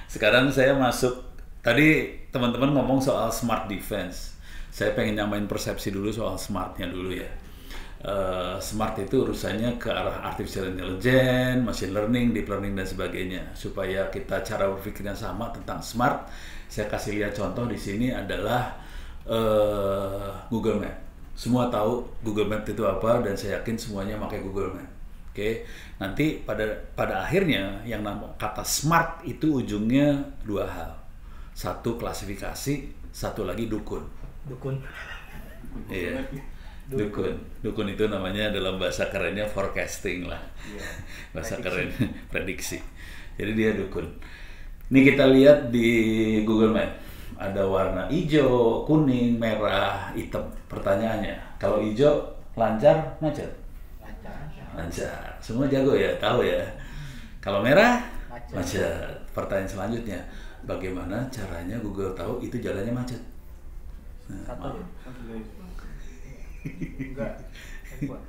Sekarang saya masuk, tadi teman-teman ngomong soal smart defense. Saya pengen nyamain persepsi dulu soal smartnya dulu ya. Smart itu urusannya ke arah artificial intelligence, machine learning, deep learning dan sebagainya. Supaya kita cara berpikirnya sama tentang smart, saya kasih lihat contoh di sini adalah Google Map. Semua tahu Google Map itu apa dan saya yakin semuanya pakai Google Map. Oke, nanti pada akhirnya yang nama kata smart itu ujungnya dua hal. Satu klasifikasi, satu lagi dukun. Dukun. Iya. Dukun. Dukun itu namanya dalam bahasa kerennya forecasting lah. Bahasa keren prediksi. Jadi dia dukun. Ini kita lihat di Google Map. Ada warna hijau, kuning, merah, hitam. Pertanyaannya, kalau hijau lancar, macet? Lancar. Semua jago ya, tahu ya. Kalau merah, macet. Pertanyaan selanjutnya, bagaimana caranya Google tahu itu jalannya macet? Satu. Enggak. Handphone.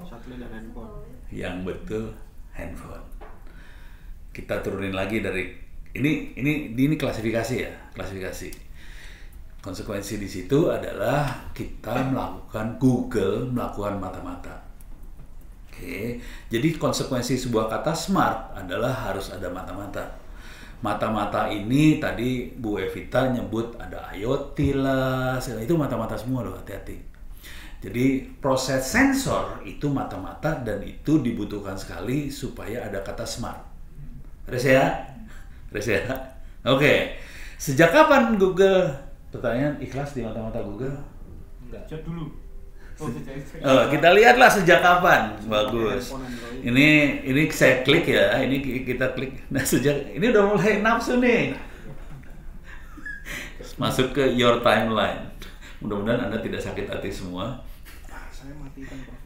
Satelit dan handphone. Yang betul handphone. Kita turunin lagi dari ini klasifikasi ya, klasifikasi. Konsekuensi di situ adalah kita Google melakukan mata-mata. Oke. Jadi konsekuensi sebuah kata smart adalah harus ada mata-mata. Mata-mata ini tadi Bu Evita nyebut ada IoT lah, itu mata-mata semua loh, hati-hati. Jadi proses sensor itu mata-mata dan itu dibutuhkan sekali supaya ada kata smart. Terus ya? Oke. Sejak kapan Google? Pertanyaan ikhlas di mata-mata Google? Enggak. Cek dulu. Kita lihatlah sejak kapan. Bagus. Ini saya klik ya. Ini kita klik. Nah ini udah mulai nafsu nih. Masuk ke your timeline. Mudah-mudahan Anda tidak sakit hati semua. Saya matikan, Prof.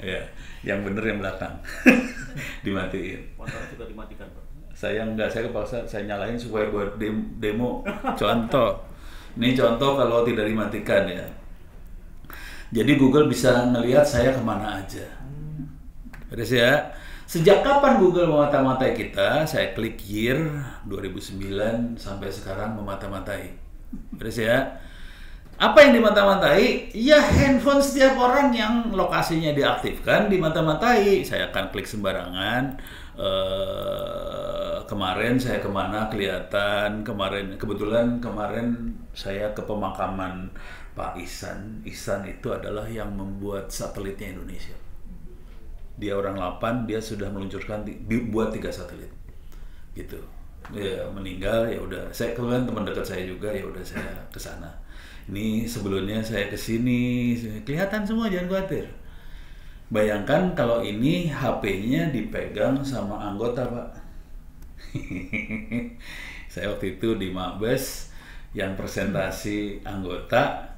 Ya, yang bener yang belakang. Dimatiin. Motor juga dimatikan, Pak. Saya enggak, saya kepaksa saya nyalain supaya buat demo. Contoh. Ini contoh kalau tidak dimatikan ya. Jadi Google bisa ngelihat saya kemana aja. Terus ya, sejak kapan Google memata-matai kita? Saya klik year 2009 sampai sekarang memata-matai. Terus ya, apa yang dimata-matai? Ya handphone setiap orang yang lokasinya diaktifkan dimata-matai. Saya akan klik sembarangan. Kemarin saya kemana kelihatan. Kebetulan kemarin saya ke pemakaman Pak Ihsan. Ihsan itu adalah yang membuat satelitnya Indonesia. Dia orang 8, dia sudah meluncurkan buat 3 satelit. Gitu. Ya meninggal ya udah. Saya kebetulan teman dekat saya juga ya udah saya ke sana. Ini sebelumnya saya ke sini, kelihatan semua, jangan khawatir. Bayangkan kalau ini HP-nya dipegang sama anggota, Pak. Saya waktu itu di Mabes yang presentasi anggota.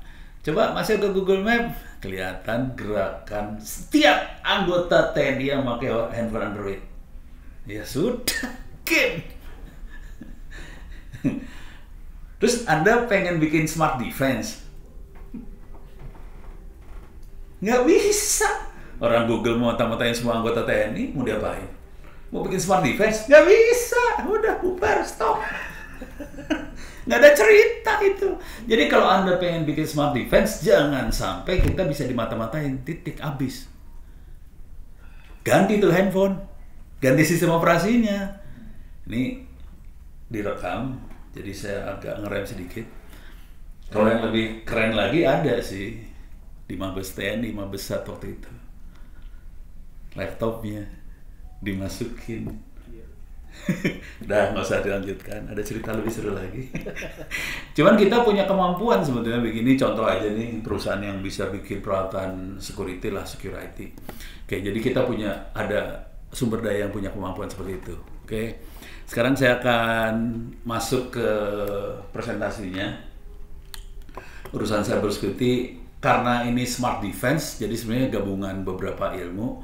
Coba masuk ke Google Map, kelihatan gerakan setiap anggota TNI yang pakai handphone Android. Ya sudah, game. Terus Anda pengen bikin smart defense? Nggak bisa. Orang Google mau mata-matain semua anggota TNI, mau diapain? Mau bikin smart defense? Nggak bisa. Udah bubar, stop. Nggak ada cerita itu. Jadi kalau Anda pengen bikin smart defense, jangan sampai kita bisa dimata-matain, titik, habis. Ganti tuh handphone. Ganti sistem operasinya. Ini direkam. Jadi saya agak ngerem sedikit. Kalau yang lebih keren lagi ada sih di Mabes TNI, Mabes Sat waktu itu. Laptopnya dimasukin. Udah nggak usah dilanjutkan. Ada cerita lebih seru lagi. Cuman kita punya kemampuan sebetulnya begini. Contoh aja nih perusahaan yang bisa bikin peralatan security lah, security. Oke, jadi kita ada sumber daya yang punya kemampuan seperti itu. Oke. Sekarang saya akan masuk ke presentasinya. Urusan cyber security, karena ini smart defense, jadi sebenarnya gabungan beberapa ilmu.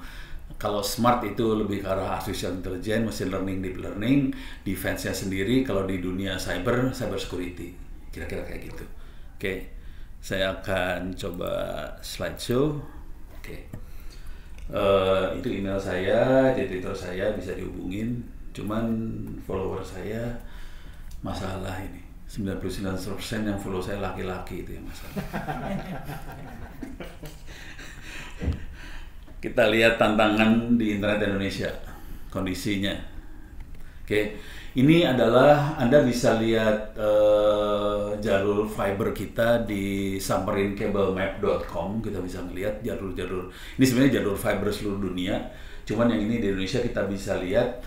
Kalau smart itu lebih ke arah artificial intelligence, machine learning, deep learning. Defense-nya sendiri kalau di dunia cyber security. Kira-kira kayak gitu. Oke, saya akan coba slideshow. Oke. Itu email saya, editor saya bisa dihubungin. Cuman follower saya masalah ini. 99% yang follow saya laki-laki, itu yang masalah. Kita lihat tantangan di internet Indonesia, kondisinya. Oke, ini adalah Anda bisa lihat jalur fiber kita di samperincablemap.com. Kita bisa melihat jalur-jalur. Ini sebenarnya jalur fiber seluruh dunia. Cuman yang ini di Indonesia kita bisa lihat.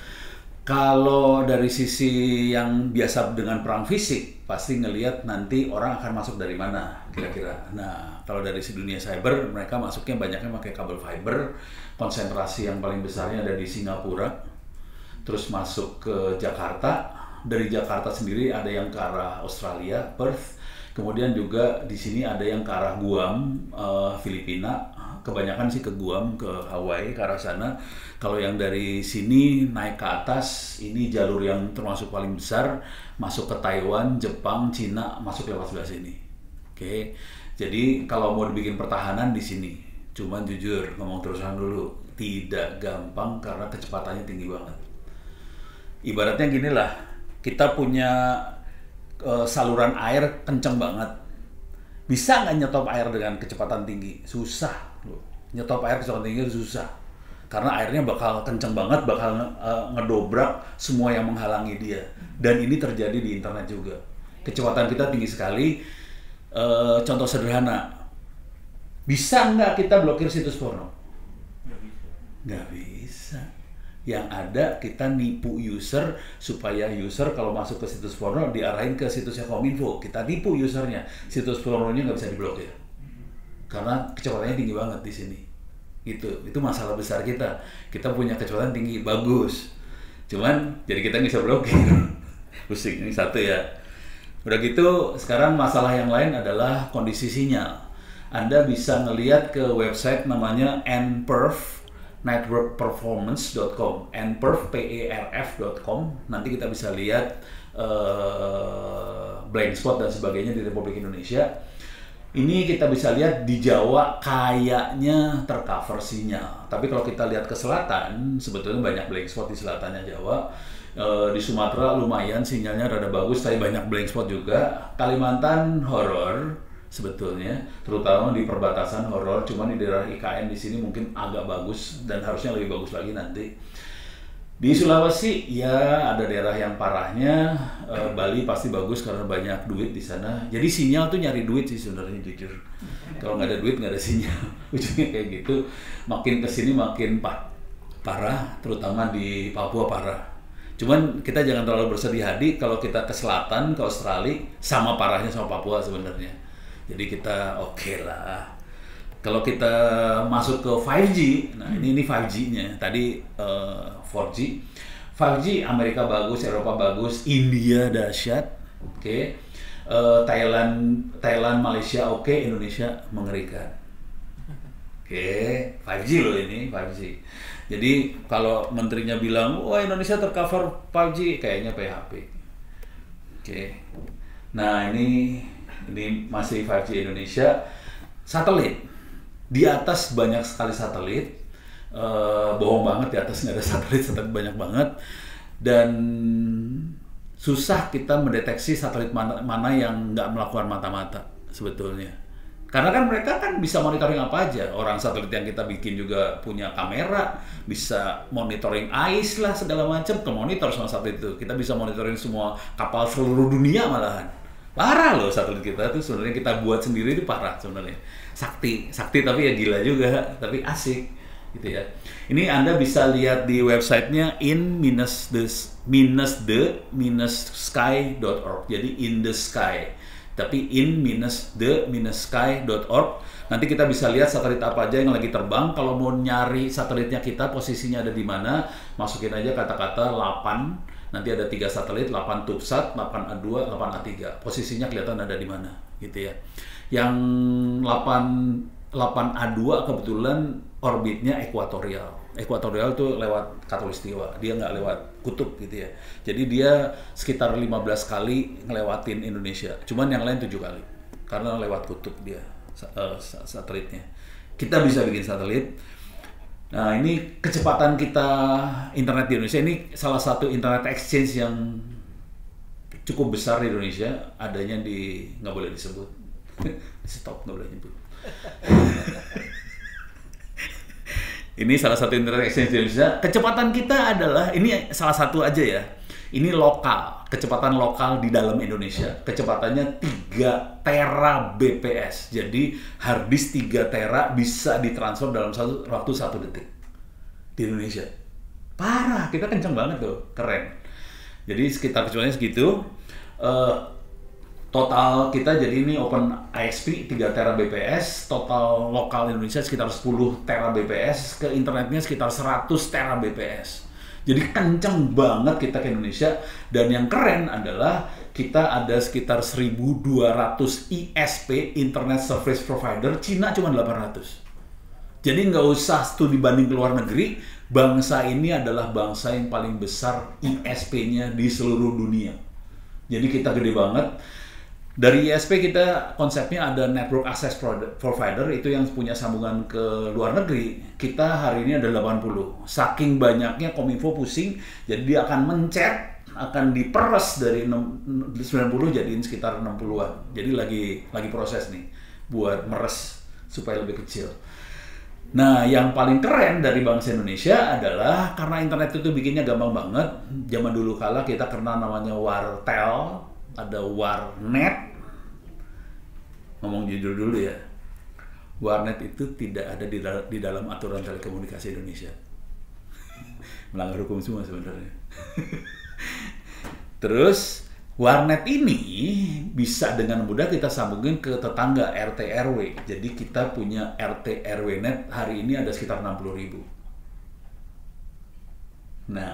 Kalau dari sisi yang biasa dengan perang fisik, pasti ngelihat nanti orang akan masuk dari mana kira-kira. Nah, kalau dari si dunia cyber, mereka masuknya banyaknya pakai kabel fiber. Konsentrasi yang paling besarnya ada di Singapura. Terus masuk ke Jakarta. Dari Jakarta sendiri ada yang ke arah Australia, Perth. Kemudian juga di sini ada yang ke arah Guam, Filipina. Kebanyakan sih ke Guam, ke Hawaii, ke arah sana. Kalau yang dari sini naik ke atas, ini jalur yang termasuk paling besar, masuk ke Taiwan, Jepang, Cina, masuk lewat sebelah sini. Oke, jadi kalau mau dibikin pertahanan di sini, cuman jujur ngomong terusan dulu, tidak gampang karena kecepatannya tinggi banget. Ibaratnya gini lah, kita punya saluran air kenceng banget. Bisa nggak nyetop air dengan kecepatan tinggi? Susah. Nyetop air kecepatan tinggi itu susah. Karena airnya bakal kenceng banget, bakal ngedobrak semua yang menghalangi dia. Dan ini terjadi di internet juga. Kecepatan kita tinggi sekali. Contoh sederhana. Bisa nggak kita blokir situs porno? Nggak bisa. Yang ada kita nipu user supaya user kalau masuk ke situs porno diarahin ke situsnya Kominfo. Kita nipu usernya, situs pornonya nggak bisa diblokir karena kecepatannya tinggi banget di sini. Itu masalah besar kita. Kita punya kecepatan tinggi bagus, cuman jadi kita nggak bisa blokir. Pusing ini satu ya. Udah gitu sekarang masalah yang lain adalah kondisi sinyal. Anda bisa ngelihat ke website namanya nperf.networkperformance.com, nperf.com. Nanti kita bisa lihat blind spot dan sebagainya di Republik Indonesia. Ini kita bisa lihat di Jawa kayaknya tercover sinyal. Tapi kalau kita lihat ke selatan, sebetulnya banyak blank spot di selatannya Jawa. Di Sumatera lumayan sinyalnya rada bagus, tapi banyak blank spot juga. Kalimantan horor sebetulnya, terutama di perbatasan horor. Cuman di daerah IKN di sini mungkin agak bagus dan harusnya lebih bagus lagi nanti. Di Sulawesi ya ada daerah yang parahnya. Bali pasti bagus karena banyak duit di sana. Jadi sinyal tuh nyari duit sih sebenarnya jujur. Kalau nggak ada duit nggak ada sinyal. Ujungnya kayak gitu. Makin kesini makin parah, terutama di Papua parah. Cuman kita jangan terlalu bersedih hati kalau kita ke selatan, ke Australia, sama parahnya sama Papua sebenarnya. Jadi kita oke lah. Kalau kita masuk ke 5G, nah ini 5G-nya. Tadi 4G. 5G Amerika bagus, Eropa bagus, India dahsyat. Oke. Thailand, Malaysia oke, Indonesia mengerikan. Oke, 5G loh ini, 5G. Jadi kalau menterinya bilang, wah Indonesia tercover 5G, kayaknya PHP. Oke. Nah ini masih 5G Indonesia. Satelit. Di atas banyak sekali satelit. Bohong banget, di atas nggak ada satelit banyak banget. Dan susah kita mendeteksi satelit mana yang nggak melakukan mata-mata sebetulnya. Karena kan mereka kan bisa monitoring apa aja. Orang satelit yang kita bikin juga punya kamera, bisa monitoring ais lah segala macam, ke monitor sama satelit itu. Kita bisa monitoring semua kapal seluruh dunia malahan. Parah loh satelit kita tuh sebenarnya kita buat sendiri itu parah sebenarnya. Sakti tapi ya gila juga, tapi asik gitu ya. Ini Anda bisa lihat di websitenya in-the-sky.org. Jadi in the sky. Tapi in-the-sky.org. Nanti kita bisa lihat satelit apa aja yang lagi terbang. Kalau mau nyari satelitnya kita, posisinya ada di mana, masukin aja kata-kata 8. Nanti ada 3 satelit, 8 Tubsat, 8A2, 8A3. Posisinya kelihatan ada di mana, gitu ya. Yang 8A2 kebetulan orbitnya ekuatorial. Ekuatorial itu lewat Khatulistiwa, dia nggak lewat kutub gitu ya. Jadi dia sekitar 15 kali ngelewatin Indonesia. Cuman yang lain 7 kali, karena lewat kutub dia satelitnya. Kita bisa bikin satelit. Nah, ini kecepatan kita internet di Indonesia, ini salah satu internet exchange yang cukup besar di Indonesia, adanya di, nggak boleh disebut, stop, nggak boleh nyebut. Ini salah satu internet exchange di Indonesia. Kecepatan kita adalah, ini salah satu aja ya, ini lokal, kecepatan lokal di dalam Indonesia. Kecepatannya 3 Tbps. Jadi hard disk 3 tera bisa ditransfer dalam waktu 1 detik di Indonesia. Parah, kita kenceng banget tuh, keren. Jadi sekitar kecepatannya segitu. Total kita jadi ini open ISP 3 Tbps, total lokal Indonesia sekitar 10 Tbps, ke internetnya sekitar 100 Tbps. Jadi kenceng banget kita ke Indonesia, dan yang keren adalah kita ada sekitar 1.200 ISP, Internet Service Provider, Cina cuma 800. Jadi nggak usah studi banding ke luar negeri, bangsa ini adalah bangsa yang paling besar ISP-nya di seluruh dunia. Jadi kita gede banget. Dari ISP kita konsepnya ada Network Access Provider, itu yang punya sambungan ke luar negeri. Kita hari ini ada 80. Saking banyaknya Kominfo pusing, jadi dia akan mencet, akan diperes dari 90 jadiin sekitar 60-an. Jadi lagi proses nih buat meres supaya lebih kecil. Nah, yang paling keren dari bangsa Indonesia adalah karena internet itu bikinnya gampang banget. Zaman dulu kala kita kenal namanya Wartel, ada Warnet. Ngomong jujur dulu ya, Warnet itu tidak ada di dalam aturan telekomunikasi Indonesia. Melanggar hukum semua sebenarnya. Terus Warnet ini bisa dengan mudah kita sambungin ke tetangga RT RW. Jadi kita punya RT RW net hari ini ada sekitar 60.000. Nah,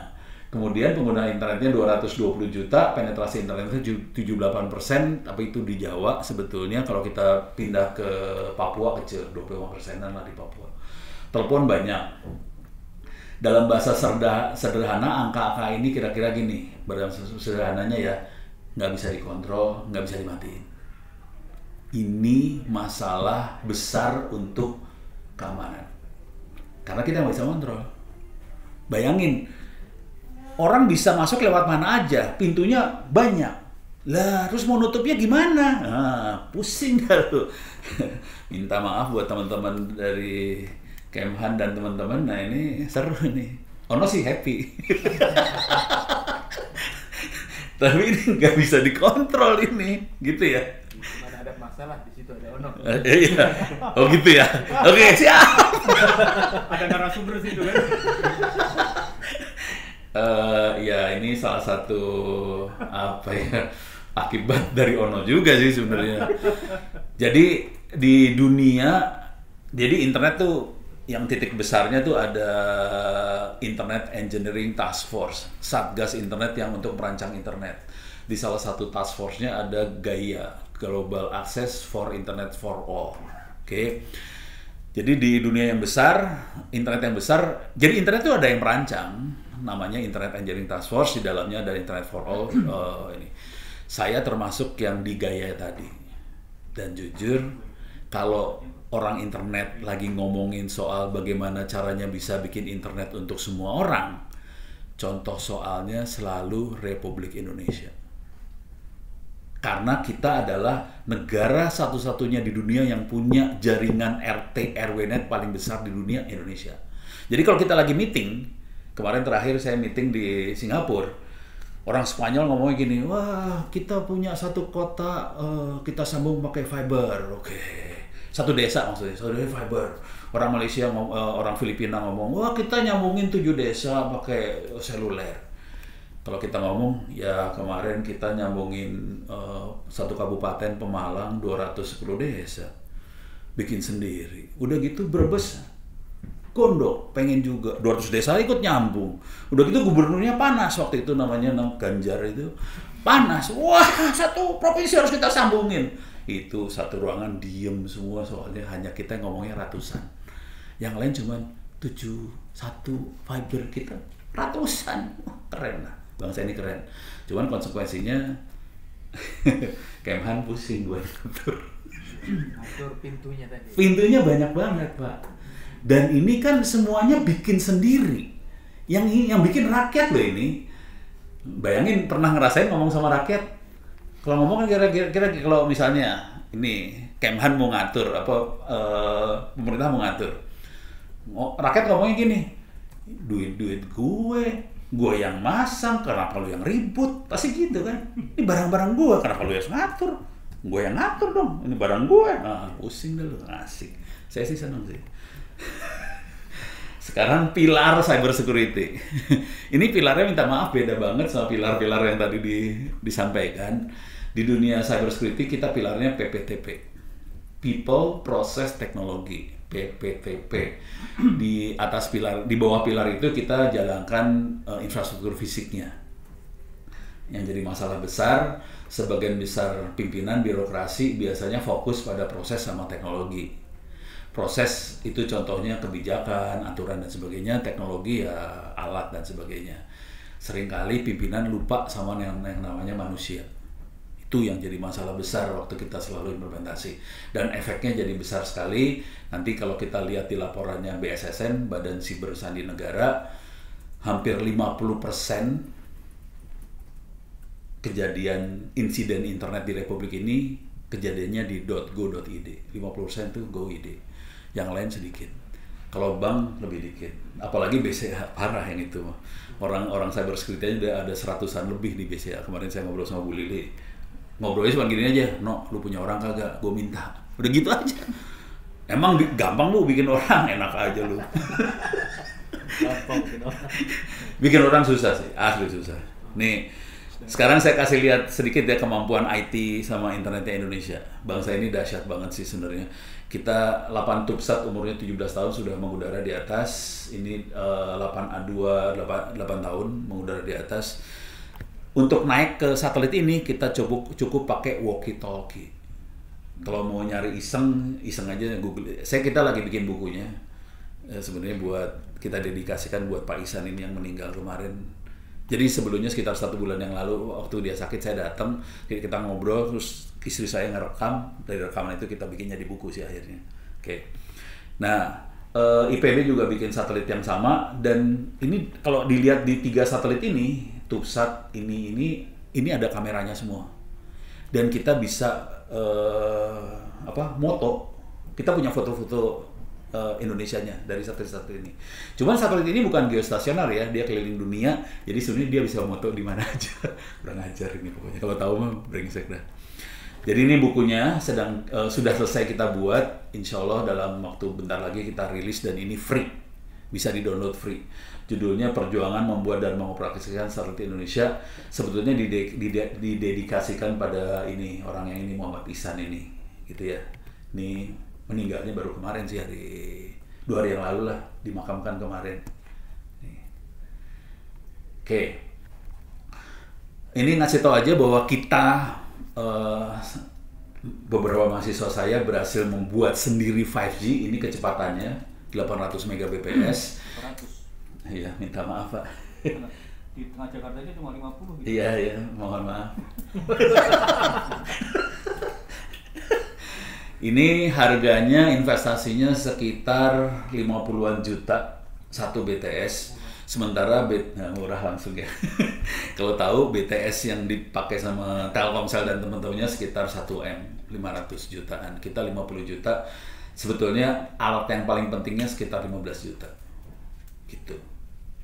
kemudian pengguna internetnya 220 juta, penetrasi internetnya 78%, tapi itu di Jawa sebetulnya. Kalau kita pindah ke Papua kecil, 25%-an lah di Papua. Telepon banyak. Dalam bahasa sederhana, angka-angka ini kira-kira gini, sederhananya ya, nggak bisa dikontrol, nggak bisa dimatiin. Ini masalah besar untuk keamanan. Karena kita nggak bisa kontrol. Bayangin, orang bisa masuk lewat mana aja, pintunya banyak. Lah, terus mau nutupnya gimana? Nah, pusing dah lu. Minta maaf buat teman-teman dari Kemhan dan teman-teman. Nah, ini seru nih. Ono sih happy. Tapi ini nggak bisa dikontrol ini, gitu ya. Mana ada masalah di situ ada Ono. Iya. Oh gitu ya. Oke, siap. Ada narasumber situ kan. Ya ini salah satu apa ya, akibat dari Ono juga sih sebenarnya. Jadi di dunia, jadi internet tuh yang titik besarnya tuh ada Internet Engineering Task Force, Satgas Internet yang untuk merancang internet. Di salah satu task force-nya ada GAIA, Global Access for Internet for All. Oke. Jadi di dunia yang besar, internet yang besar, jadi internet itu ada yang merancang, namanya Internet Engineering Task Force, di dalamnya ada Internet for All. Ini saya termasuk yang di GAIA tadi. Dan jujur, kalau orang internet lagi ngomongin soal bagaimana caranya bisa bikin internet untuk semua orang, contoh soalnya selalu Republik Indonesia. Karena kita adalah negara satu-satunya di dunia yang punya jaringan RT RW net paling besar di dunia, Indonesia. Jadi kalau kita lagi meeting, kemarin terakhir saya meeting di Singapura, orang Spanyol ngomongnya gini, wah kita punya satu kota, kita sambung pakai fiber, oke. Satu desa maksudnya, satu desa fiber. Orang Malaysia, orang Filipina ngomong, wah kita nyambungin 7 desa pakai seluler. Kalau kita ngomong, ya kemarin kita nyambungin satu kabupaten Pemalang 210 desa. Bikin sendiri. Udah gitu Brebes, Gondok, pengen juga. 200 desa ikut nyambung. Udah gitu gubernurnya panas waktu itu, namanya Ganjar itu. Panas, wah satu provinsi harus kita sambungin. Itu satu ruangan diem semua, soalnya hanya kita ngomongnya ratusan. Yang lain cuma 1 fiber, kita ratusan. Keren lah, bangsa ini keren. Cuman konsekuensinya Kemhan pusing buat atur. Atur pintunya tadi. Pintunya banyak banget, Pak. Dan ini kan semuanya bikin sendiri. Yang bikin rakyat loh ini. Bayangin pernah ngerasain ngomong sama rakyat. Kalau ngomong kan kira-kira kalau misalnya ini Kemhan mau ngatur pemerintah mau ngatur. Rakyat ngomongnya gini. Duit gue yang masang, kenapa lu yang ribut? Pasti gitu kan. Ini barang-barang gue, kenapa lu yang ngatur? Gue yang ngatur dong, ini barang gue. Nah, pusing deh lu, asik. Saya sih senang sih. Sekarang pilar cyber security. Ini pilarnya minta maaf beda banget sama pilar-pilar yang tadi disampaikan. Di dunia cyber security kita pilarnya PPTP. People, Process, Technology. PPTP. Di atas pilar, di bawah pilar itu kita jalankan infrastruktur fisiknya. Yang jadi masalah besar, sebagian besar pimpinan birokrasi biasanya fokus pada proses sama teknologi. Proses itu contohnya kebijakan, aturan dan sebagainya, teknologi ya alat dan sebagainya. Seringkali pimpinan lupa sama yang namanya manusia. Itu yang jadi masalah besar waktu kita selalu implementasi. Dan efeknya jadi besar sekali. Nanti kalau kita lihat di laporannya BSSN, Badan Siber Sandi Negara, hampir 50% kejadian insiden internet di Republik ini kejadiannya di .go.id. 50% itu go.id. Yang lain sedikit. Kalau bank lebih dikit. Apalagi BCA parah yang itu. Orang cyber security udah ada 100-an lebih di BCA. Kemarin saya ngobrol sama Bu Lili. Ngobrolnya cuma gini aja, no, lu punya orang kagak? Gue minta. Udah gitu aja. Emang gampang lu bikin orang, enak aja lu. Gampang bikin orang. Bikin orang susah sih, asli susah. Nih, sekarang saya kasih lihat sedikit ya kemampuan IT sama internetnya Indonesia. Bangsa ini dahsyat banget sih sebenarnya. Kita 8 Tubsat umurnya 17 tahun sudah mengudara di atas. Ini 8A2 8 tahun mengudara di atas. Untuk naik ke satelit ini kita cukup pakai walkie-talkie. Kalau mau nyari iseng aja Google. Kita lagi bikin bukunya. Sebenarnya buat kita dedikasikan buat Pak Ihsan ini yang meninggal kemarin. Jadi sebelumnya sekitar 1 bulan yang lalu waktu dia sakit saya datang, kita ngobrol, terus istri saya ngerekam, dari rekaman itu kita bikin jadi buku sih akhirnya. Oke. Nah, IPB juga bikin satelit yang sama, dan ini kalau dilihat di 3 satelit ini, Tubsat ini ada kameranya semua. Dan kita bisa moto. Kita punya foto-foto Indonesianya dari satelit-satelit ini. Cuman satelit ini bukan geostasioner ya, dia keliling dunia, jadi sebenarnya dia bisa moto di mana aja. Kurang ajar ini pokoknya, kalau tahu mah brengsek dah. Jadi ini bukunya sudah selesai kita buat, insya Allah dalam waktu bentar lagi kita rilis dan ini free, bisa di-download free. Judulnya Perjuangan Membuat dan Mengoperasikan Satelit Indonesia. Sebetulnya didedikasikan pada ini, orang yang ini Muhammad Ihsan ini, gitu ya. Ini meninggalnya baru kemarin sih, 2 hari yang lalu lah, dimakamkan kemarin. Nih. Oke. Ini ngasih tahu aja bahwa kita beberapa mahasiswa saya berhasil membuat sendiri 5G. Ini kecepatannya 800 Mbps. 400. Iya, minta maaf Pak. Di tengah Jakarta aja cuma 50 gitu. Iya, mohon maaf. Ini harganya investasinya sekitar 50-an juta 1 BTS. Sementara murah langsung ya. Kalau tahu BTS yang dipakai sama Telkomsel dan teman-temannya sekitar 1M, 500 jutaan. Kita 50 juta. Sebetulnya alat yang paling pentingnya sekitar 15 juta. Gitu.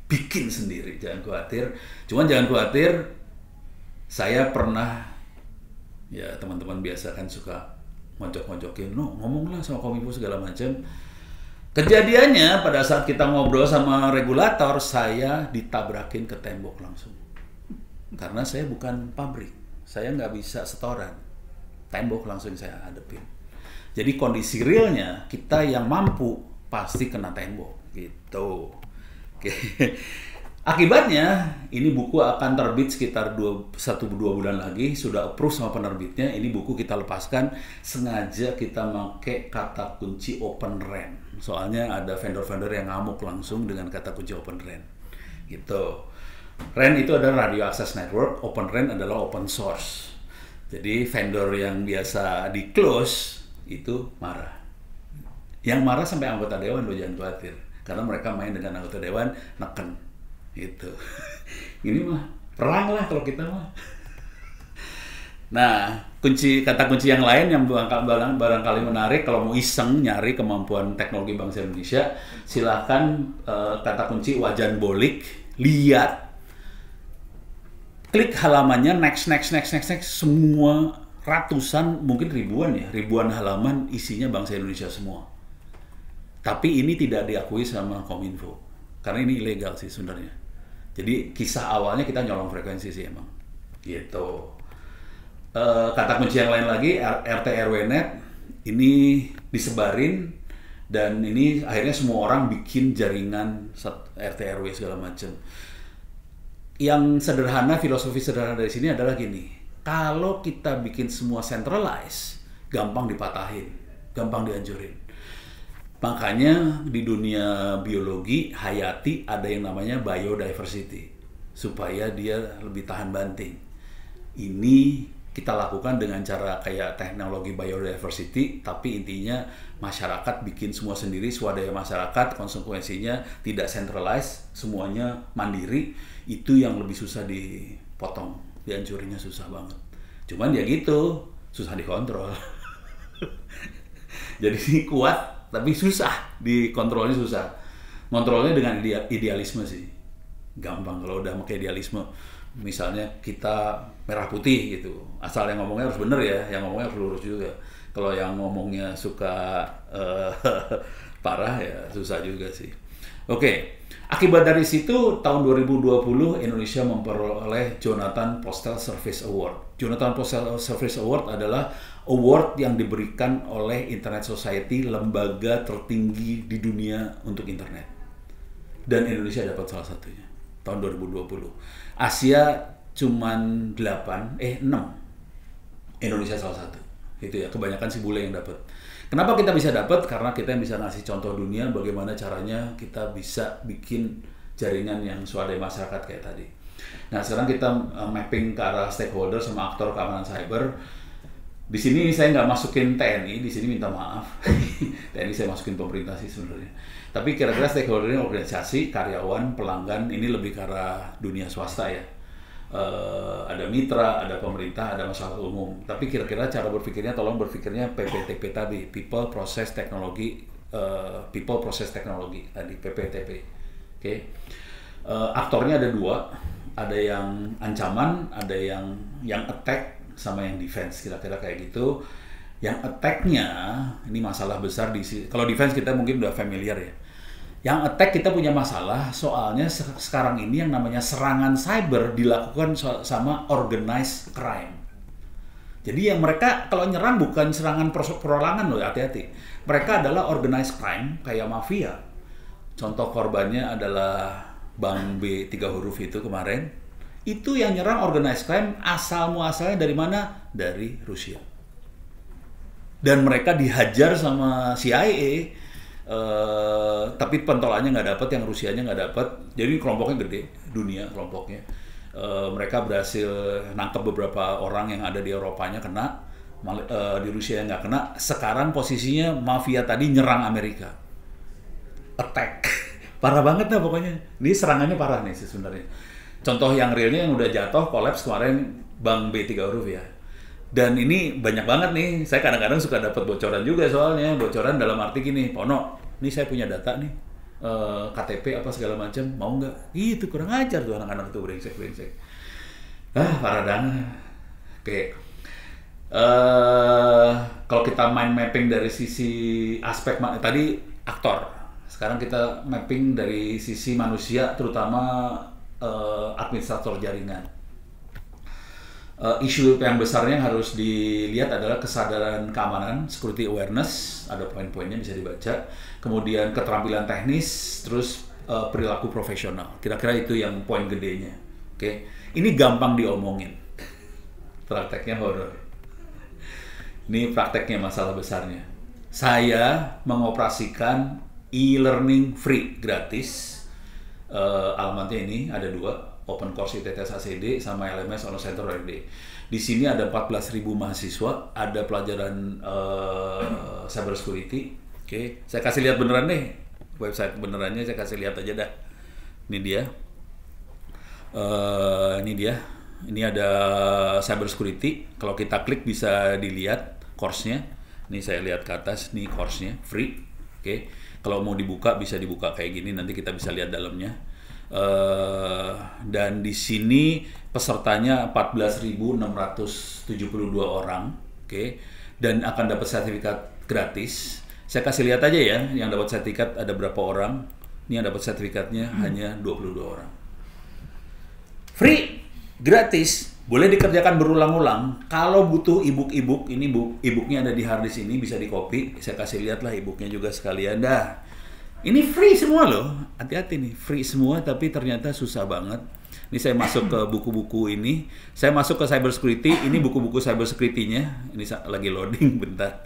Bikin sendiri, jangan khawatir. Cuman jangan khawatir, saya pernah, ya teman-teman biasa kan suka ngocok-ngocokin, no, ngomonglah sama Kominfo segala macam. Kejadiannya pada saat kita ngobrol sama regulator, saya ditabrakin ke tembok langsung. Karena saya bukan pabrik, saya nggak bisa setoran. Tembok langsung saya hadepin. Jadi kondisi realnya, kita yang mampu pasti kena tembok, gitu. Oke. Akibatnya, ini buku akan terbit sekitar 1-2 bulan lagi, sudah approve sama penerbitnya. Ini buku kita lepaskan, sengaja kita pakai kata kunci Open RAN. Soalnya ada vendor-vendor yang ngamuk langsung dengan kata kunci Open RAN. Gitu. RAN itu adalah Radio Access Network, Open RAN adalah open source. Jadi vendor yang biasa di close itu marah. Yang marah sampai anggota dewan loh, jangan khawatir. Karena mereka main dengan anggota dewan, neken. Gitu. Ini mah perang lah kalau kita mah. Nah, kata kunci yang lain yang barangkali menarik kalau mau iseng nyari kemampuan teknologi bangsa Indonesia, silahkan kata kunci wajan bolik, lihat, klik halamannya, next, semua ratusan, mungkin ribuan halaman isinya bangsa Indonesia semua. Tapi ini tidak diakui sama Kominfo, karena ini ilegal sih sebenarnya. Jadi kisah awalnya kita nyolong frekuensi sih emang, gitu. Kata kunci yang lain lagi, RT RW Net ini disebarin dan ini akhirnya semua orang bikin jaringan RT RW segala macam. Yang sederhana, filosofi sederhana dari sini adalah gini, kalau kita bikin semua centralized, gampang dipatahin, gampang dihancurin. Makanya di dunia biologi hayati ada yang namanya biodiversity supaya dia lebih tahan banting. Ini kita lakukan dengan cara kayak teknologi biodiversity, tapi intinya masyarakat bikin semua sendiri, swadaya masyarakat, konsekuensinya tidak centralized, semuanya mandiri. Itu yang lebih susah dipotong, dihancurinnya susah banget. Cuman ya gitu, susah dikontrol. Jadi kuat, tapi susah, dikontrolnya susah. Kontrolnya dengan idealisme sih, gampang kalau udah pakai idealisme. Misalnya kita merah putih gitu, asal yang ngomongnya harus bener ya, yang ngomongnya harus lurus juga. Kalau yang ngomongnya suka parah ya susah juga sih. Oke, akibat dari situ tahun 2020 Indonesia memperoleh Jonathan Postal Service Award. Jonathan Postal Service Award adalah award yang diberikan oleh Internet Society, lembaga tertinggi di dunia untuk internet. Dan Indonesia dapat salah satunya tahun 2020. Asia cuman 6, Indonesia salah satu. Itu ya, kebanyakan si bule yang dapat. Kenapa kita bisa dapat? Karena kita yang bisa ngasih contoh dunia bagaimana caranya kita bisa bikin jaringan yang swadaya masyarakat kayak tadi. Nah, sekarang kita mapping ke arah stakeholder sama aktor keamanan cyber. Di sini saya nggak masukin TNI, di sini minta maaf. TNI saya masukin pemerintah sih sebenarnya. Tapi kira-kira stakeholdernya organisasi, karyawan, pelanggan, ini lebih ke arah dunia swasta ya. Ada mitra, ada pemerintah, ada masyarakat umum. Tapi kira-kira cara berpikirnya, tolong berpikirnya PPTP tadi, People Process Technology, tadi PPTP. Oke. Aktornya ada dua, ada yang ancaman, ada yang attack, sama yang defense, kira-kira kayak gitu. Yang attack-nya, ini masalah besar kalau defense kita mungkin udah familiar ya. Yang attack kita punya masalah, soalnya sekarang ini yang namanya serangan cyber dilakukan sama organized crime. Jadi yang mereka kalau nyerang bukan serangan perorangan loh, hati-hati. Mereka adalah organized crime, kayak mafia. Contoh korbannya adalah Bank B 3 huruf itu kemarin. Itu yang nyerang organized crime, asal-muasalnya dari mana? Dari Rusia. Dan mereka dihajar sama CIA, tapi pentolannya nggak dapat, yang Rusianya nggak dapat. Jadi kelompoknya gede, dunia kelompoknya. Mereka berhasil nangkep beberapa orang yang ada di Eropanya kena, di Rusia nggak kena. Sekarang posisinya mafia tadi nyerang Amerika, attack, parah banget lah pokoknya. Ini serangannya parah nih sebenarnya. Contoh yang realnya yang udah jatuh, kolaps kemarin Bank B 3 huruf ya. Dan ini banyak banget nih, saya kadang-kadang suka dapat bocoran juga soalnya. Bocoran dalam arti gini, Pono, ini saya punya data nih, KTP apa segala macam, mau nggak? Itu kurang ajar tuh anak-anak tuh, brengsek. Parah banget. Oke. Kalau kita main mapping dari sisi aspek tadi aktor, sekarang kita mapping dari sisi manusia, terutama administrator jaringan. Isu yang besarnya yang harus dilihat adalah kesadaran keamanan, security awareness, ada poin-poinnya bisa dibaca. Kemudian keterampilan teknis, terus perilaku profesional. Kira-kira itu yang poin gedenya. Oke, ini gampang diomongin. Prakteknya horor. Ini prakteknya masalah besarnya. Saya mengoperasikan e-learning free gratis. Alamatnya ini ada 2. Open Course ITTS ACD sama LMS Online Center RD. Di sini ada 14.000 mahasiswa, ada pelajaran cyber security, Oke, saya kasih lihat beneran deh. Website benerannya saya kasih lihat aja dah. Ini dia. Ini dia. Ini ada cyber security. Kalau kita klik bisa dilihat course-nya. Ini saya lihat ke atas, nih course-nya free. Oke. Kalau mau dibuka bisa dibuka kayak gini, nanti kita bisa lihat dalamnya. Dan di sini pesertanya 14.672 orang. Oke. Dan akan dapat sertifikat gratis. Saya kasih lihat aja ya, yang dapat sertifikat ada berapa orang. Ini yang dapat sertifikatnya hanya 22 orang. Free, gratis, boleh dikerjakan berulang-ulang. Kalau butuh e-book, ini e-booknya ada di harddisk ini, bisa di copy. Saya kasih lihat lah e-booknya juga sekalian dah. Ini free semua loh, hati-hati nih, free semua tapi ternyata susah banget. Ini saya masuk ke buku-buku ini, saya masuk ke cyber security, ini buku-buku cyber security-nya, ini lagi loading bentar.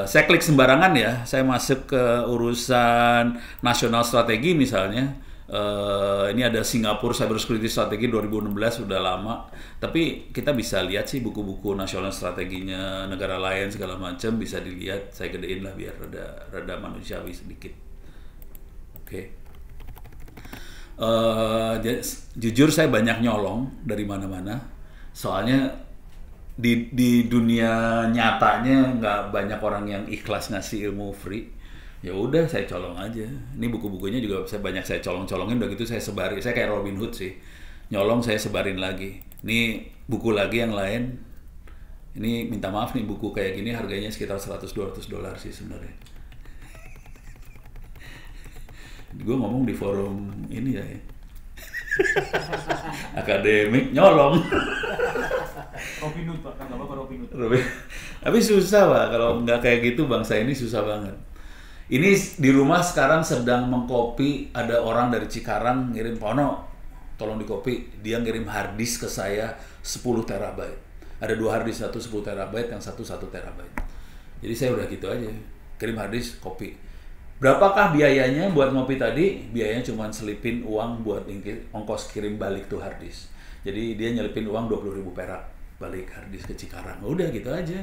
Saya klik sembarangan ya, saya masuk ke urusan nasional strategi misalnya. Ini ada Singapura Cyber Security Strategi 2016, udah lama. Tapi kita bisa lihat sih buku-buku nasional strateginya negara lain segala macam bisa dilihat. Saya gedein lah biar rada manusiawi sedikit. Oke. Jujur saya banyak nyolong dari mana-mana. Soalnya di dunia nyatanya nggak banyak orang yang ikhlas ngasih ilmu free. Ya udah saya colong aja. Ini buku-bukunya juga saya colong-colongin, udah gitu saya sebarin. Saya kayak Robin Hood sih. Nyolong saya sebarin lagi. Ini buku lagi yang lain. Ini minta maaf nih, buku kayak gini harganya sekitar $100-200 sih sebenarnya. Gue ngomong di forum ini ya. Akademik nyolong. Robin Hood Pak, kan apa Robin Hood. Tapi susah Pak, kalau nggak kayak gitu bangsa ini susah banget. Ini di rumah sekarang sedang mengcopy, ada orang dari Cikarang ngirim, Pono, tolong dikopi. Dia ngirim harddisk ke saya 10 terabyte. Ada 2 harddisk, satu 10 terabyte, yang satu 1 terabyte. Jadi saya udah gitu aja, kirim harddisk, copy. Berapakah biayanya buat ngopi tadi? Biayanya cuma selipin uang buat ongkos kirim balik tuh harddisk. Jadi dia nyelipin uang 20.000 perak balik harddisk ke Cikarang. Udah gitu aja.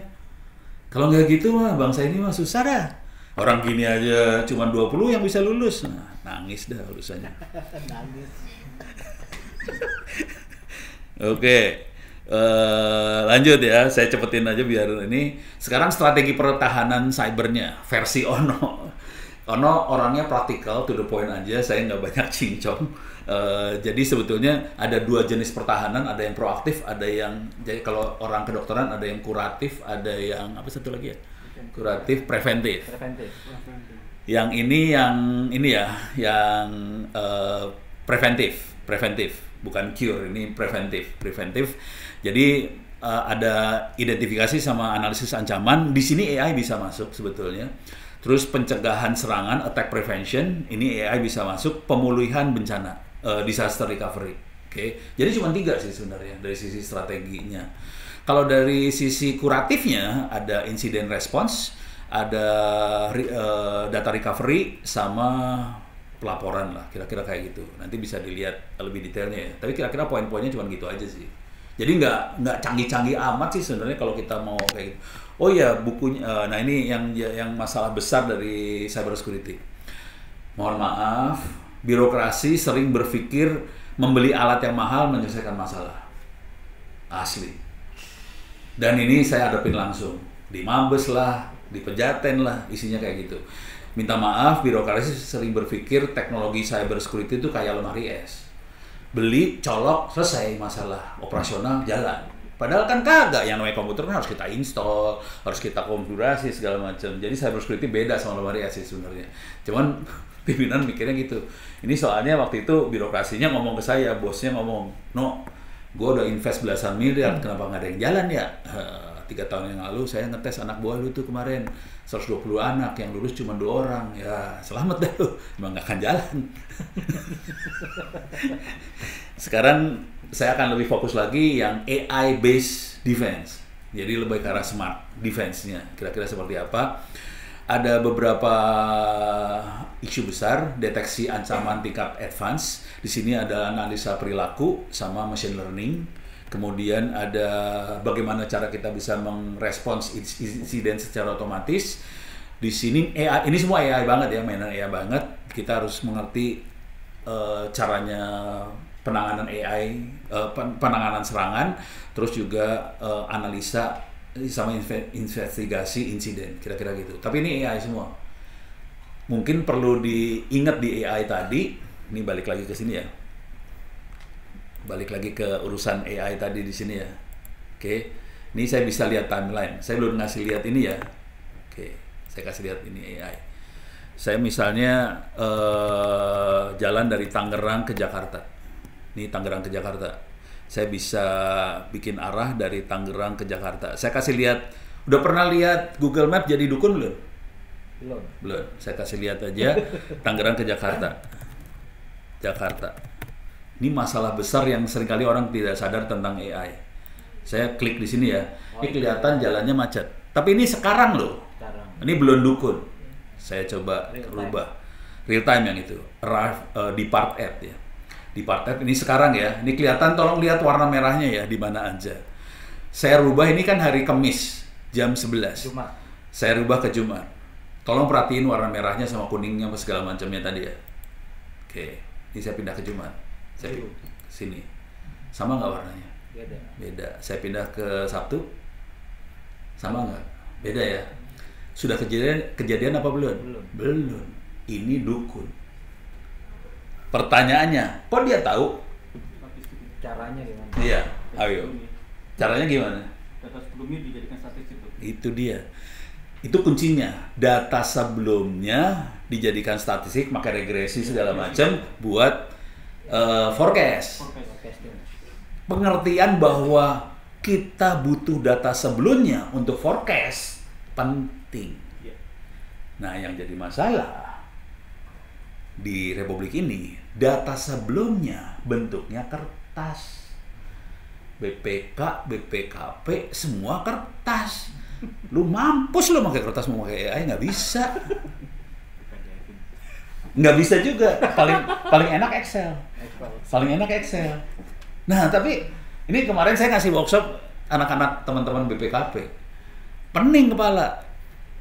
Kalau nggak gitu mah bangsa ini mah susah dah. Orang gini aja cuma 20 yang bisa lulus. Nah, nangis dah urusannya. Nangis. Oke. Lanjut ya, saya cepetin aja biar ini. Sekarang strategi pertahanan cybernya versi Ono. Ono orangnya praktikal, to the point aja, saya nggak banyak cincong. Jadi sebetulnya ada 2 jenis pertahanan, ada yang proaktif, ada yang, jadi kalau orang kedokteran ada yang kuratif, ada yang apa satu lagi ya? Kuratif, preventif. Yang ini ya, yang preventif, bukan cure, ini preventif. Jadi ada identifikasi sama analisis ancaman. Di sini AI bisa masuk sebetulnya. Terus pencegahan serangan, attack prevention, ini AI bisa masuk. Pemulihan bencana, disaster recovery. Oke. Jadi cuma 3 sih sebenarnya dari sisi strateginya. Kalau dari sisi kuratifnya ada incident response, ada data recovery, sama pelaporan lah, kira-kira kayak gitu. Nanti bisa dilihat lebih detailnya ya. Tapi kira-kira poin-poinnya cuma gitu aja sih. Jadi nggak canggih-canggih amat sih sebenarnya kalau kita mau kayak gitu. Oh ya bukunya, nah ini yang masalah besar dari cyber security. Mohon maaf, birokrasi sering berpikir membeli alat yang mahal menyelesaikan masalah. Asli. Dan ini saya hadapin langsung. Di Mabes lah, di Pejaten lah, isinya kayak gitu. Minta maaf, birokrasi sering berpikir teknologi cyber security itu kayak lemari es. Beli, colok, selesai masalah. Operasional, jalan. Padahal kan kagak, yang namanya komputer kan harus kita install, harus kita konfigurasi segala macam. Jadi cyber security beda sama lemari es sebenarnya. Cuman pimpinan mikirnya gitu. Ini soalnya waktu itu birokrasinya ngomong ke saya, bosnya ngomong, "No, gue udah invest belasan miliar, kenapa nggak ada yang jalan ya?" 3 tahun yang lalu saya ngetes anak buah lu tuh kemarin 120 anak, yang lulus cuma 2 orang. Ya selamat dah lu, emang nggak akan jalan. Sekarang saya akan lebih fokus lagi yang AI based defense, jadi lebih ke arah smart defense-nya. Kira-kira seperti apa? Ada beberapa isu besar, deteksi ancaman tingkat advance. Di sini ada analisa perilaku sama machine learning. Kemudian ada bagaimana cara kita bisa merespons insiden secara otomatis. Di sini AI, ini semua AI banget ya, mainan AI banget. Kita harus mengerti caranya penanganan AI, penanganan serangan, terus juga analisa sama investigasi insiden, kira-kira gitu. Tapi ini AI semua. Mungkin perlu diingat di AI tadi, ini balik lagi ke sini ya. Balik lagi ke urusan AI tadi di sini ya. Oke. Ini saya bisa lihat timeline. Saya belum ngasih lihat ini ya. Oke, saya kasih lihat ini AI. Saya misalnya jalan dari Tangerang ke Jakarta. Ini Tangerang ke Jakarta. Saya bisa bikin arah dari Tangerang ke Jakarta. Saya kasih lihat, udah pernah lihat Google Map jadi dukun belum? Belum. Saya kasih lihat aja Tangerang ke Jakarta. Jakarta. Ini masalah besar yang seringkali orang tidak sadar tentang AI. Saya klik di sini ya. Ini kelihatan jalannya macet. Tapi ini sekarang loh. Ini belum dukun. Saya coba rubah. Real time yang itu. Di part app ya. Di part app ini sekarang ya. Ini kelihatan, tolong lihat warna merahnya ya di mana aja. Saya rubah, ini kan hari Kamis jam 11. Jumat. Saya rubah ke Jumat. Tolong perhatiin warna merahnya sama kuningnya sama segala macamnya tadi ya. Oke, ini saya pindah ke Jumat. Saya ke sini. Sama nggak warnanya? Beda. Saya pindah ke Sabtu. Sama nggak? Beda ya. Sudah kejadian apa belum? Belum. Ini dukun. Pertanyaannya, kok dia tahu? Caranya gimana? Iya, ayo. Caranya gimana? Data sebelumnya dijadikan statistik itu. Itu dia. Itu kuncinya. Data sebelumnya dijadikan statistik, pakai regresi segala macam buat forecast. Pengertian bahwa kita butuh data sebelumnya untuk forecast penting. Nah, yang jadi masalah di Republik ini, data sebelumnya bentuknya kertas. BPK, BPKP, semua kertas. Lu mampus lu pakai kertas, mau pakai AI nggak bisa. Nggak bisa juga. Paling enak Excel. Paling enak Excel. Nah, tapi ini kemarin saya ngasih workshop anak-anak teman-teman BPKP. Pening kepala.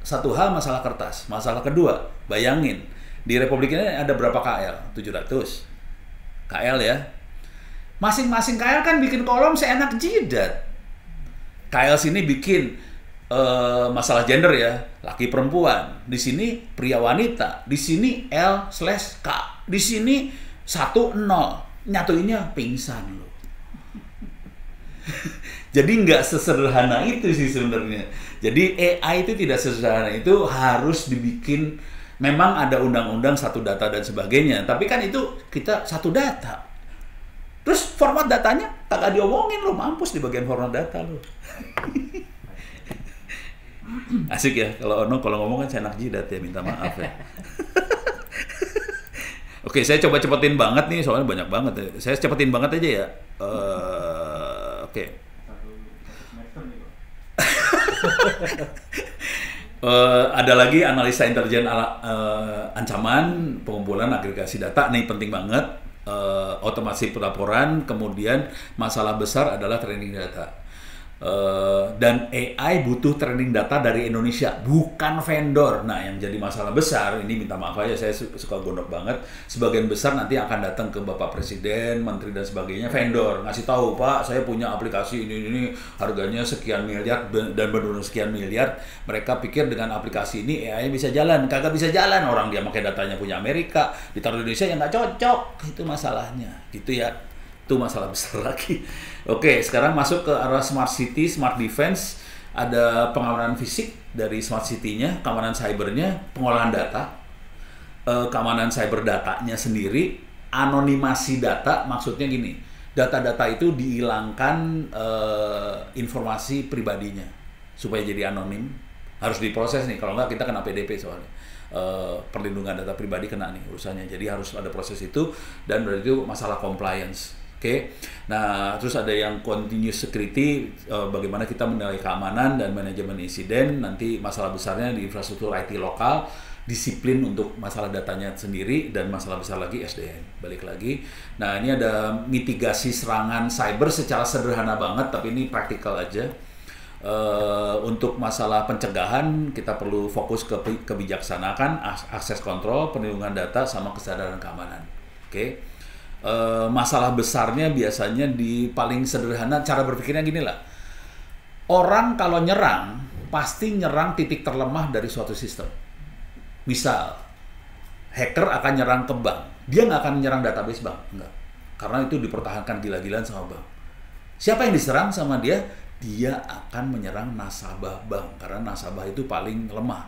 Satu hal masalah kertas. Masalah kedua, bayangin. Di Republik ini ada berapa KL? 700. KL ya. Masing-masing KL kan bikin kolom seenak jidat. KL sini bikin masalah gender ya, laki perempuan. Di sini pria wanita. Di sini L/K. Di sini 1-0. Nyatuinnya pingsan loh. Jadi nggak sesederhana itu sih sebenarnya. Jadi AI itu tidak sesederhana itu, harus dibikin. Memang ada undang-undang satu data dan sebagainya, tapi kan itu kita satu data. Terus format datanya kagak diomongin lo, mampus di bagian format data lo. Asik ya kalau ngomong kan saya enak jidat ya, minta maaf ya. Oke, saya coba cepetin banget nih soalnya banyak banget ya. Saya cepetin banget aja ya. Oke. Ada lagi analisa intelijen ancaman, pengumpulan agregasi data, ini penting banget. Otomasi pelaporan, kemudian masalah besar adalah training data. Dan AI butuh training data dari Indonesia, bukan vendor. Nah, yang jadi masalah besar, ini minta maaf aja, saya suka gondok banget. Sebagian besar nanti akan datang ke Bapak Presiden, Menteri dan sebagainya, vendor. Ngasih tahu, Pak, saya punya aplikasi ini harganya sekian miliar dan benar-benar sekian miliar. Mereka pikir dengan aplikasi ini AI bisa jalan. Kagak bisa jalan, orang dia pakai datanya punya Amerika, ditaruh di Indonesia yang nggak cocok. Itu masalahnya, gitu ya. Itu masalah besar lagi. Oke, sekarang masuk ke arah smart city, smart defense. Ada pengamanan fisik dari smart city-nya, keamanan cybernya, pengolahan data, keamanan cyber datanya sendiri, anonimasi data. Maksudnya gini, data-data itu dihilangkan informasi pribadinya supaya jadi anonim. Harus diproses nih, kalau nggak kita kena PDP soalnya. Perlindungan data pribadi kena nih urusannya. Jadi harus ada proses itu, dan berarti itu masalah compliance. Oke, nah terus ada yang continuous security, bagaimana kita menilai keamanan dan manajemen insiden. Nanti masalah besarnya di infrastruktur IT lokal, disiplin untuk masalah datanya sendiri, dan masalah besar lagi SDM. Balik lagi, nah ini ada mitigasi serangan cyber secara sederhana banget, tapi ini praktikal aja. Untuk masalah pencegahan kita perlu fokus ke kebijaksanaan, akses kontrol, perlindungan data, sama kesadaran keamanan. Oke. Masalah besarnya biasanya di paling sederhana, cara berpikirnya gini lah. Orang kalau nyerang, pasti nyerang titik terlemah dari suatu sistem. Misal, hacker akan nyerang ke bank. Dia nggak akan menyerang database bank. Enggak. Karena itu dipertahankan gila-gilaan sama bank. Siapa yang diserang sama dia? Dia akan menyerang nasabah bank. Karena nasabah itu paling lemah.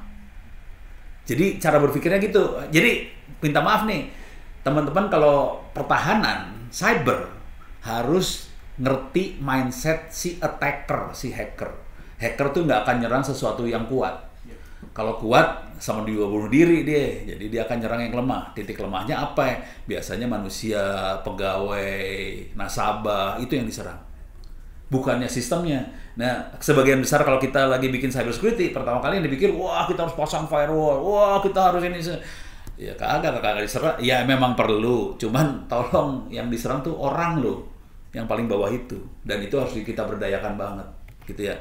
Jadi cara berpikirnya gitu. Jadi minta maaf nih, teman-teman kalau pertahanan, cyber harus ngerti mindset si attacker, si hacker. Hacker tuh nggak akan nyerang sesuatu yang kuat. Kalau kuat, sama dia bunuh diri dia. Jadi dia akan nyerang yang lemah. Titik lemahnya apa ya? Biasanya manusia, pegawai, nasabah, itu yang diserang. Bukannya sistemnya. Nah, sebagian besar kalau kita lagi bikin cyber security, pertama kali yang dipikir, wah kita harus pasang firewall, wah kita harus ini. Ya kagak diserang. Ya memang perlu. Cuman tolong yang diserang tuh orang loh. Yang paling bawah itu. Dan itu harus kita berdayakan banget. Gitu ya.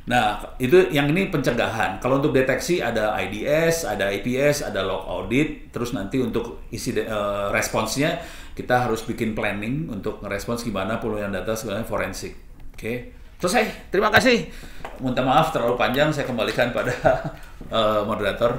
Nah, itu yang ini pencegahan. Kalau untuk deteksi ada IDS, ada IPS, ada log audit. Terus nanti untuk isi responsnya, kita harus bikin planning untuk ngerespons gimana pemulihan data sebenarnya forensik. Oke. Selesai. Terima kasih. Minta maaf terlalu panjang, saya kembalikan pada moderator.